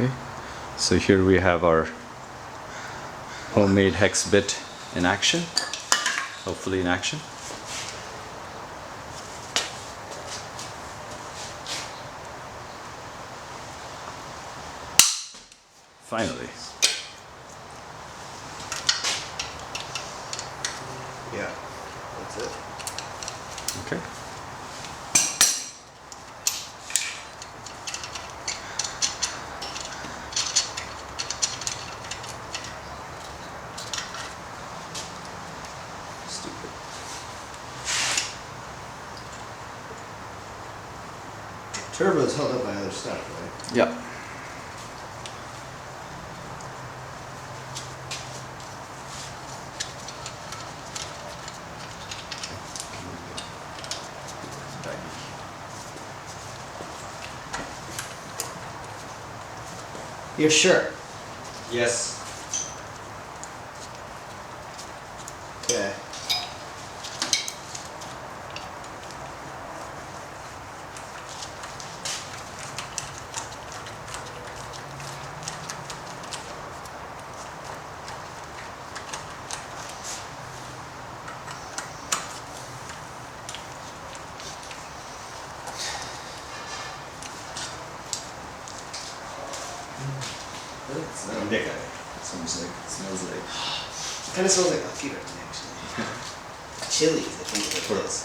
Okay, so here we have our homemade hex bit in action, hopefully in action. Finally. Yeah, that's it. Okay. Stupid. Turbo's held up by other stuff, right? Yeah. You're sure? Yes. Okay. It's Indica. Smells like. It kind of smells like Akira to me, actually. Chilies, I think is what it is.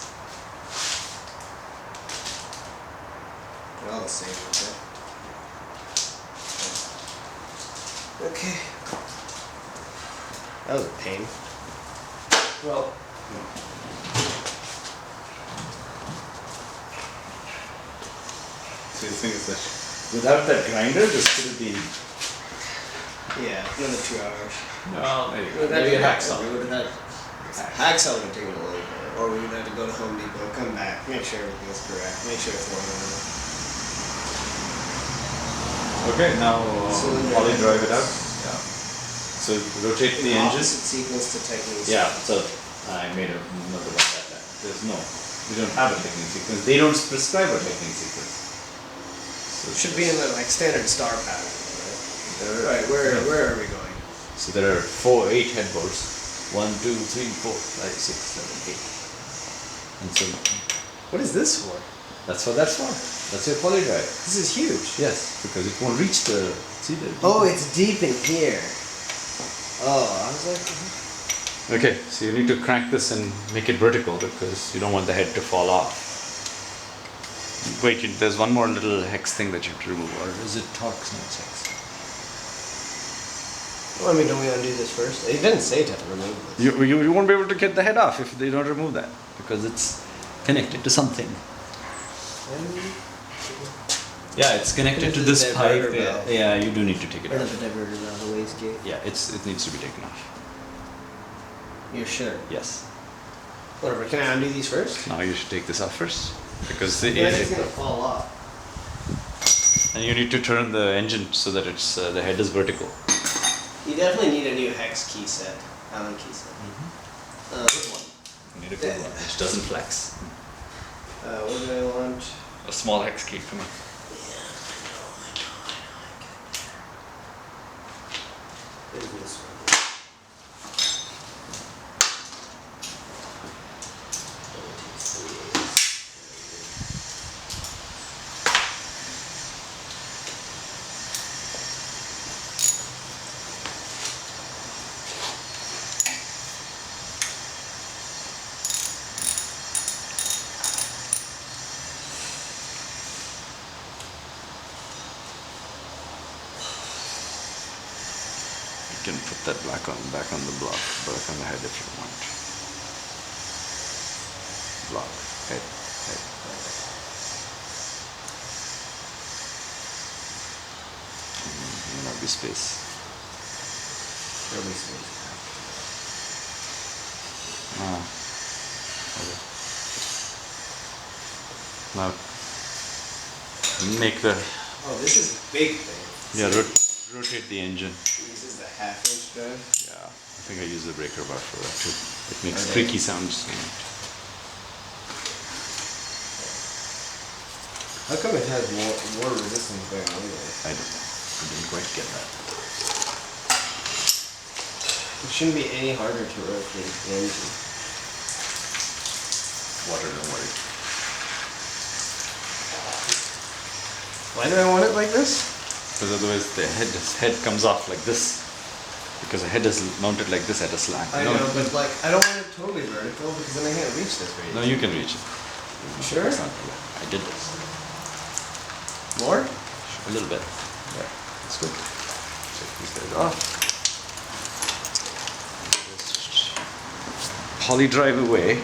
They're all the same, okay? Okay. That was a pain. Well, so the thing is that without that grinder, this could have been. Yeah, another 2 hours. Well, Maybe a hacksaw. We would have had hacksaw would have taken a little bit, or we would have to go to Home Depot, come back, make sure everything's correct, make sure it's one. Okay, now Cylinder poly drive it heads. out. Yeah. So rotate the engine. Opposite sequence to techniques. Yeah. So I made a note about that. We don't have a technique sequence. They don't prescribe a technique sequence. So It should be in the like standard star pattern, there, right? Right. Where are we going? So there are 8 headboards. 1, 2, 3, 4, 5, 6, 7, 8. And so What is this for? that's what that's for. That's your poly drive. This is huge. Yes, because it won't reach the. See the. Oh, it's deep in here. Oh, I was like. Okay, so you need to crank this and make it vertical because you don't want the head to fall off. Wait, there's one more little hex thing that you have to remove, or is it Torx? No, it's hex. Well, I mean, don't we undo this first? It didn't say to remove this. You won't be able to get the head off if they don't remove that because it's connected to something. Yeah, it's connected to Connected to this the pipe. diverter valve. Yeah, you do need to take it Or not off. the diverter valve, the wastegate. Yeah, it needs to be taken off. You're sure? Yes. Whatever. Can I undo these first? Now you should take this off first because Yeah, it's gonna fall off. and you need to turn the engine so that it's the head is vertical. You definitely need a new hex key set, Allen key set. Good one. You need a good one which doesn't flex. What do I want? A small hex key for me. There's this one. You can put that back on the block, back on the head if you want. Block, head. May not be space. There'll be space. Ah. Okay. Now make the Oh, this is a big thing. rotate the engine. This is the half-inch drive. Yeah, I think I use the breaker bar for that too. It makes Okay. creaky sounds. How come it has more resistance going on anyway? I don't know. I didn't quite get that. It shouldn't be any harder to rotate the engine. Water, don't worry. Why do I want it like this? Because otherwise the head comes off like this. Because the head is mounted like this at a slant. I know, but like, I don't want it totally vertical because then I can't reach this No, range. you can reach it. Sure? It's not too bad. I did this. More? A little bit. Yeah, it's good. Check these guys off. Just poly drive away.